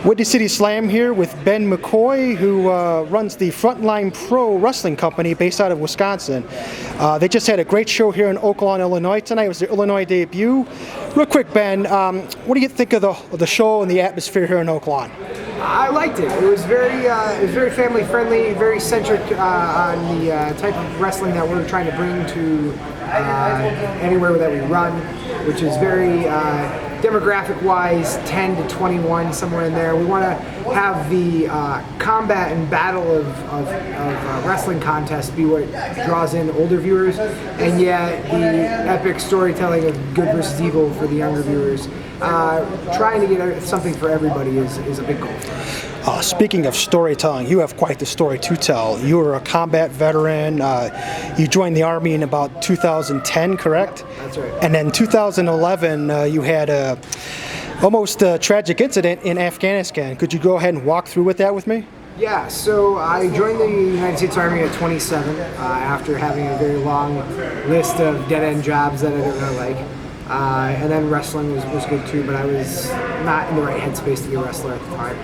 Windy City Slam here with Ben McCoy, who runs the Frontline Pro wrestling company based out of Wisconsin. They just had a great show here in Oaklawn, Illinois tonight. It was their Illinois debut. Real quick, Ben, what do you think of the show and the atmosphere here in Oaklawn? I liked it. It was very family friendly, very centric on the type of wrestling that we're trying to bring to anywhere that we run, which is very demographic-wise 10 to 21, somewhere in there. We want to have the combat and battle of wrestling contests be what draws in older viewers, and yet the epic storytelling of good versus evil for the younger viewers. Trying to get something for everybody is a big goal for us. Speaking of storytelling, you have quite the story to tell. You were a combat veteran. You joined the Army in about 2010, correct? That's right. And then 2011, you had almost a tragic incident in Afghanistan. Could you go ahead and walk through with that with me? Yeah, so I joined the United States Army at 27 after having a very long list of dead-end jobs that I didn't really like. And then wrestling was good too, but I was not in the right headspace to be a wrestler at the time.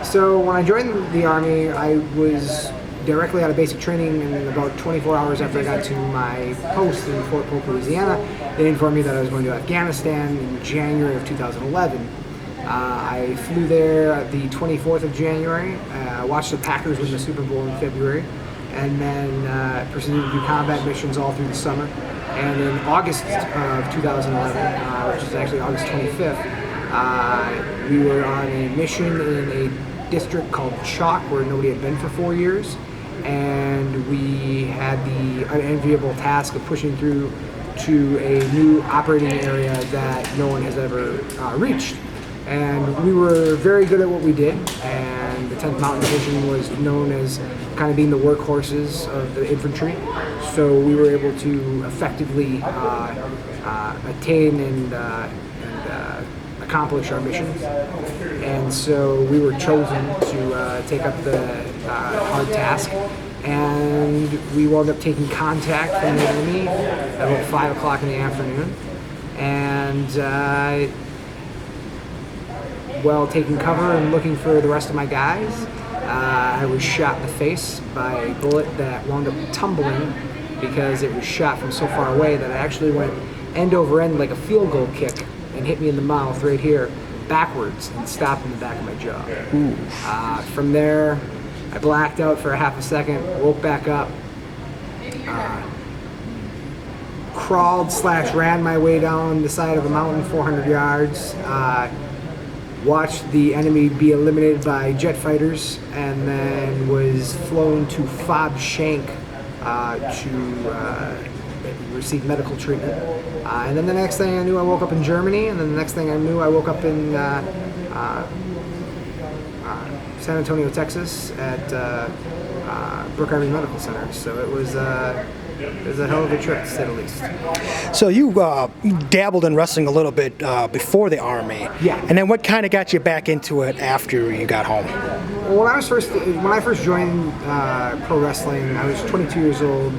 So when I joined the Army, I was directly out of basic training, and about 24 hours after I got to my post in Fort Polk, Louisiana, they informed me that I was going to Afghanistan in January of 2011. I flew there the 24th of January, watched the Packers win the Super Bowl in February, and then proceeded to do combat missions all through the summer. And in August of 2011, which is actually August 25th, we were on a mission in a district called Chalk, where nobody had been for 4 years, and we had the unenviable task of pushing through to a new operating area that no one has ever reached. And we were very good at what we did, and the 10th Mountain Division was known as kind of being the workhorses of the infantry. So we were able to effectively attain and accomplish our missions. And so we were chosen to take up the hard task. And we wound up taking contact from the enemy at about 5 o'clock in the afternoon. And while taking cover and looking for the rest of my guys, I was shot in the face by a bullet that wound up tumbling because it was shot from so far away that it actually went end over end like a field goal kick and hit me in the mouth right here backwards and stopped in the back of my jaw. From there, I blacked out for a half a second, woke back up, crawled/ran my way down the side of a mountain 400 yards, watched the enemy be eliminated by jet fighters, and then was flown to Fob Shank to receive medical treatment. And then the next thing I knew, I woke up in Germany, and then the next thing I knew, I woke up in San Antonio, Texas at Brooke Army Medical Center. So it was a hell of a trip, to say the least. So you dabbled in wrestling a little bit before the Army. Yeah. And then what kind of got you back into it after you got home? Well, when I first joined pro wrestling, I was 22 years old.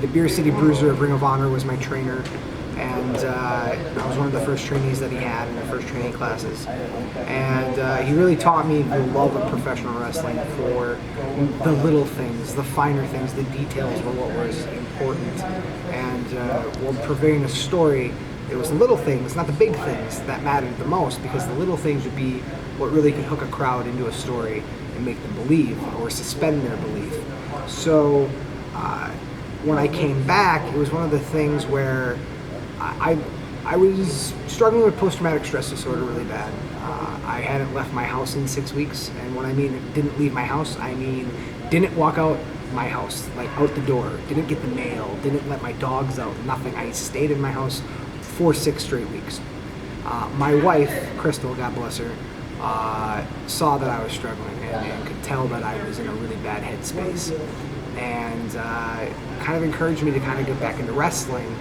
The Beer City Bruiser of Ring of Honor was my trainer, and I was one of the first trainees that he had in the first training classes. And he really taught me the love of professional wrestling for the little things, the finer things, the details were what was important. And while purveying a story, it was the little things, not the big things, that mattered the most, because the little things would be what really could hook a crowd into a story and make them believe or suspend their belief. So when I came back, it was one of the things where I was struggling with post-traumatic stress disorder really bad. I hadn't left my house in 6 weeks, and when I mean didn't leave my house, I mean didn't walk out my house, like out the door, didn't get the mail, didn't let my dogs out, nothing. I stayed in my house for 6 straight weeks. My wife, Crystal, God bless her, saw that I was struggling and could tell that I was in a really bad headspace, and kind of encouraged me to kind of get back into wrestling.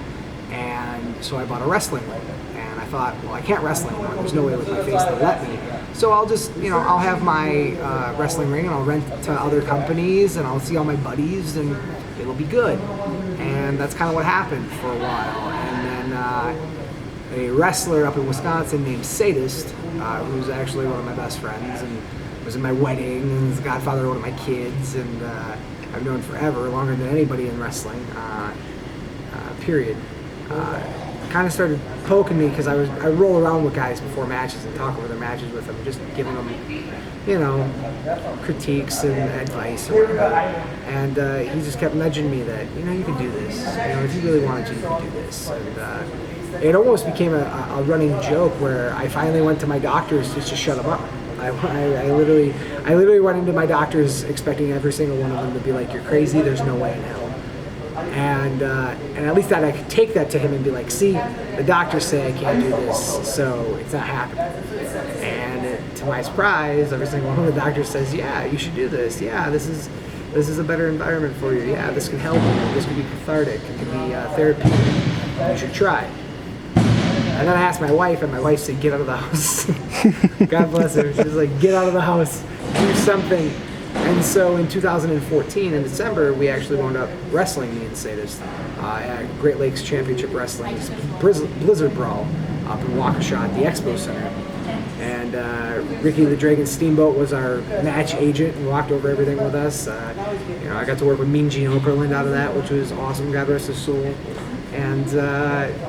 And so I bought a wrestling ring, and I thought, well, I can't wrestle anymore. There's no way with my face they'll let me. So I'll just, I'll have my wrestling ring, and I'll rent to other companies, and I'll see all my buddies, and it'll be good. And that's kind of what happened for a while. And then a wrestler up in Wisconsin named Sadist who's actually one of my best friends and was in my wedding and is the godfather of one of my kids, and I've known forever, longer than anybody in wrestling, period. Kind of started poking me because I roll around with guys before matches and talk over their matches with them, just giving them, you know, critiques and advice or whatever. And he just kept nudging me that, you know, you can do this. You know, if you really wanted to, you could do this. And it almost became a running joke where I finally went to my doctors just to shut them up. I literally went into my doctors expecting every single one of them to be like, "You're crazy. There's no way in hell." And at least that I could take that to him and be like, "See, the doctors say I can't do this, so it's not happening." And to my surprise, every single one of the doctors says, "Yeah, you should do this. Yeah, this is a better environment for you. Yeah, this can help you. This can be cathartic. It can be therapeutic. You should try." And then I asked my wife, and my wife said, "Get out of the house." God bless her. She was like, "Get out of the house. Do something." And so in 2014, in December, we actually wound up wrestling, me and Sadist, at Great Lakes Championship Wrestling's Blizzard Brawl up in Waukesha at the Expo Center. And Ricky the Dragon Steamboat was our match agent and walked over everything with us. You know, I got to work with Mean Gene Okerlund out of that, which was awesome, God rest his soul. And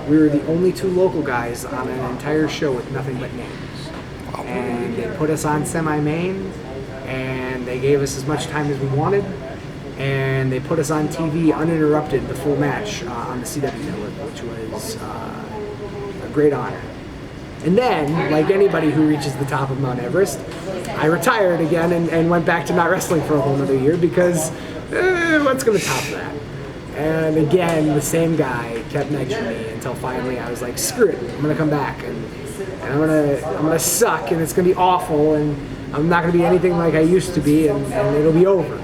we were the only two local guys on an entire show with nothing but names. And they put us on semi-main, and they gave us as much time as we wanted, and they put us on TV uninterrupted, the full match on the CW network, which was a great honor. And then, like anybody who reaches the top of Mount Everest, I retired again and went back to not wrestling for a whole another year because what's going to top that? And again, the same guy kept nudging me until finally I was like, "Screw it, I'm going to come back and I'm gonna suck, and it's going to be awful, and I'm not going to be anything like I used to be, and it'll be over."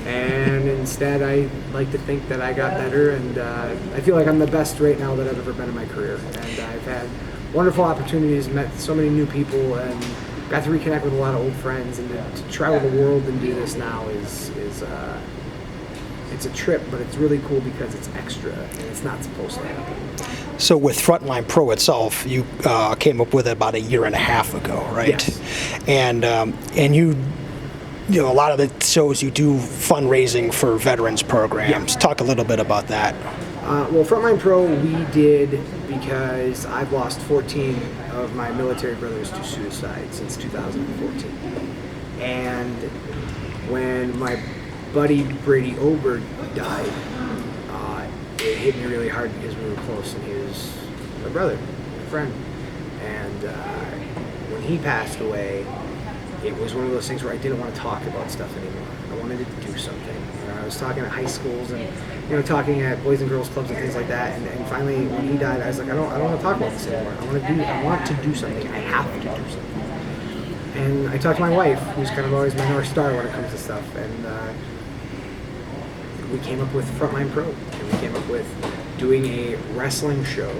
And instead, I like to think that I got better, and I feel like I'm the best right now that I've ever been in my career. And I've had wonderful opportunities, met so many new people, and got to reconnect with a lot of old friends. And to travel the world and do this now is it's a trip, but it's really cool because it's extra, and it's not supposed to happen. So with Frontline Pro itself, you came up with it about a year and a half ago, right? Yes. And you know, a lot of the shows you do fundraising for veterans programs. Yeah. Talk a little bit about that. Well, Frontline Pro we did because I've lost 14 of my military brothers to suicide since 2014. And when my buddy Brady Oberg died, it hit me really hard because we were close, and he was my brother, my friend. And when he passed away, it was one of those things where I didn't want to talk about stuff anymore. I wanted to do something. You know, I was talking at high schools and, you know, talking at Boys and Girls Clubs and things like that. And finally, when he died, I was like, I don't want to talk about this anymore. I want to do something. I have to do something. And I talked to my wife, who's kind of always my North Star when it comes to stuff. And we came up with Frontline Pro. And we came up with doing a wrestling show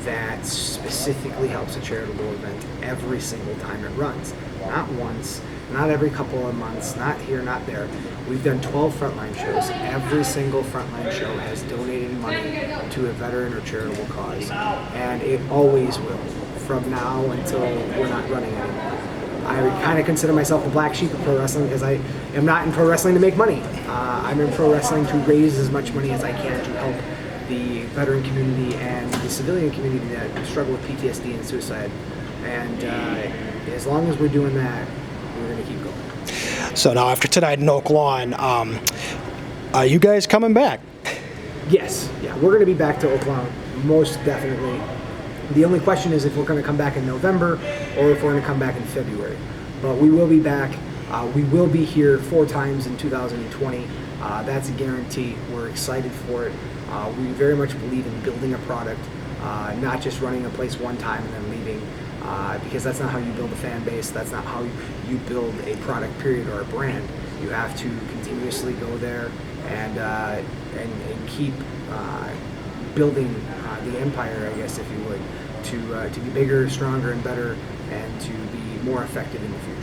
that specifically helps a charitable event every single time it runs. Not once, not every couple of months, not here, not there. We've done 12 Frontline shows. Every single Frontline show has donated money to a veteran or charitable cause. And it always will, from now until we're not running anymore. I kind of consider myself the black sheep of pro wrestling because I am not in pro wrestling to make money. I'm in pro wrestling to raise as much money as I can to help the veteran community and the civilian community that struggle with PTSD and suicide. And as long as we're doing that, we're going to keep going. So now after tonight in Oak Lawn, are you guys coming back? Yes. Yeah, we're going to be back to Oak Lawn, most definitely. The only question is if we're going to come back in November or if we're going to come back in February. But we will be back. We will be here 4 times in 2020. That's a guarantee. We're excited for it. We very much believe in building a product, not just running a place one time and then leaving, because that's not how you build a fan base. That's not how you build a product, period, or a brand. You have to continuously go there and keep building the empire, I guess, if you would, to be bigger, stronger, and better, and to be more effective in the future.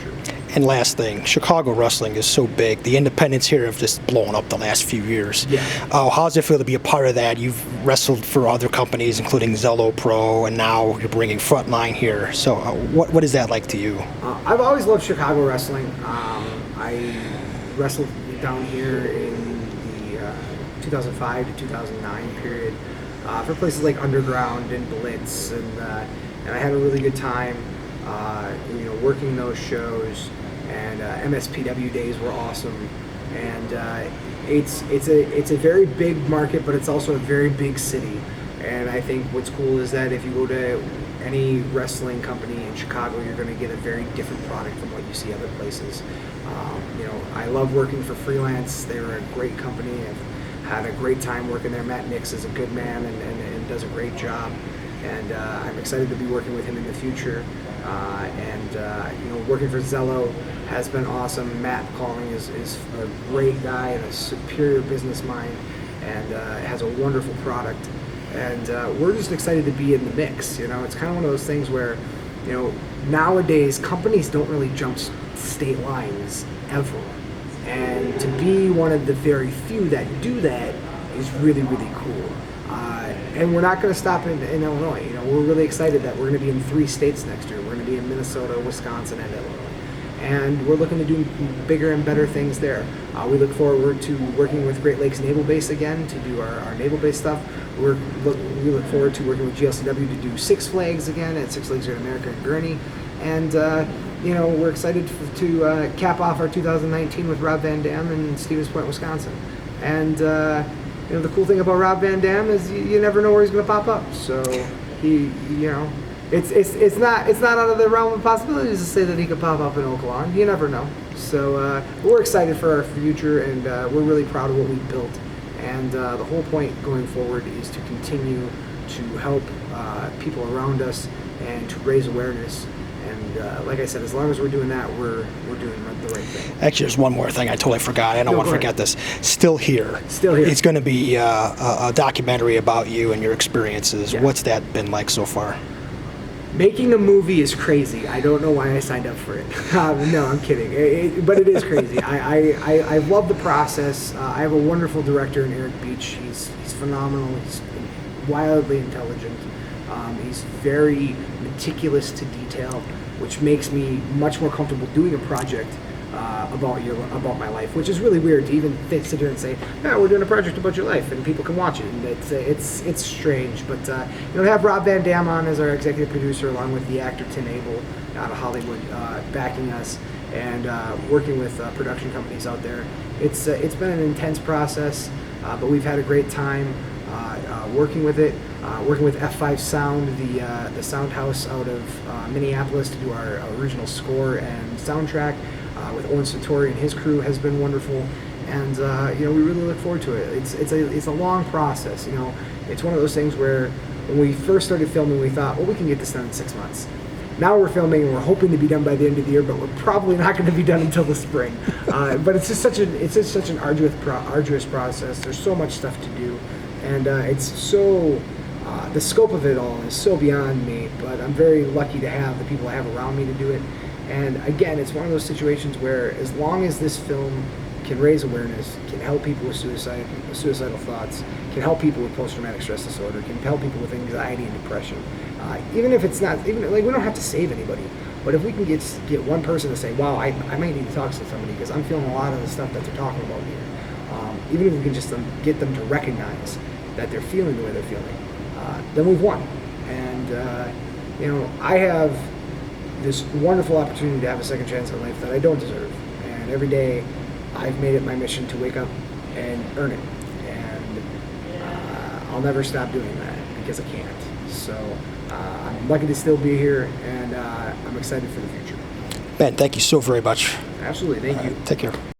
And last thing, Chicago wrestling is so big. The independents here have just blown up the last few years. Yeah. How does it feel to be a part of that? You've wrestled for other companies, including Zello Pro, and now you're bringing Frontline here. So what is that like to you? I've always loved Chicago wrestling. I wrestled down here in the 2005 to 2009 period for places like Underground and Blitz, and I had a really good time, working those shows. And MSPW days were awesome, and it's a very big market, but it's also a very big city. And I think what's cool is that if you go to any wrestling company in Chicago, you're going to get a very different product from what you see other places. I love working for Freelance. They were a great company. I've had a great time working there. Matt Nix is a good man and does a great job. And I'm excited to be working with him in the future. Working for Zello has been awesome. Matt Calling is a great guy and a superior business mind, and has a wonderful product. And we're just excited to be in the mix. It's kind of one of those things where, nowadays companies don't really jump state lines ever. And to be one of the very few that do that is really, really cool. And we're not going to stop in Illinois. We're really excited that we're going to be in 3 states next year. We're going to be in Minnesota, Wisconsin, and Illinois. And we're looking to do bigger and better things there. We look forward to working with Great Lakes Naval Base again to do our naval base stuff. We look forward to working with GLCW to do Six Flags again at Six Flags Great America in Gurney. And we're excited to cap off our 2019 with Rob Van Dam in Stevens Point, Wisconsin. And the cool thing about Rob Van Dam is you never know where he's going to pop up. So it's not out of the realm of possibilities to say that he could pop up in Oaklawn. You never know. So we're excited for our future, and we're really proud of what we've built. And the whole point going forward is to continue to help people around us and to raise awareness. And like I said, as long as we're doing that, we're doing the right thing. Actually, there's one more thing I totally forgot. I don't want to forget this. Still Here. Still Here. It's going to be a documentary about you and your experiences. Yeah. What's that been like so far? Making a movie is crazy. I don't know why I signed up for it. No, I'm kidding. But it is crazy. I love the process. I have a wonderful director in Eric Beach. He's phenomenal. He's wildly intelligent. He's very meticulous to detail, which makes me much more comfortable doing a project about my life, which is really weird to even sit here and say, "Yeah, we're doing a project about your life," and people can watch it. And it's strange, but to have Rob Van Dam on as our executive producer, along with the actor Tim Abel out of Hollywood, backing us and working with production companies out there. It's been an intense process, but we've had a great time working with it. Working with F5 Sound, the sound house out of Minneapolis, to do our original score and soundtrack. With Owen Satori and his crew has been wonderful, and we really look forward to it. It's a long process. It's one of those things where when we first started filming, we thought, well, we can get this done in 6 months. Now we're filming and we're hoping to be done by the end of the year, but we're probably not going to be done until the spring. But it's just such an arduous process. There's so much stuff to do, and the scope of it all is so beyond me. But I'm very lucky to have the people I have around me to do it. And again, it's one of those situations where as long as this film can raise awareness, can help people with suicidal thoughts, can help people with post-traumatic stress disorder, can help people with anxiety and depression, even if it's not, we don't have to save anybody, but if we can get one person to say, wow, I might need to talk to somebody because I'm feeling a lot of the stuff that they're talking about here, even if we can just get them to recognize that they're feeling the way they're feeling, then we've won. And I have this wonderful opportunity to have a second chance at life that I don't deserve. And every day I've made it my mission to wake up and earn it. And I'll never stop doing that because I can't. So I'm lucky to still be here, and I'm excited for the future. Ben, thank you so very much. Absolutely. Thank you. Take care.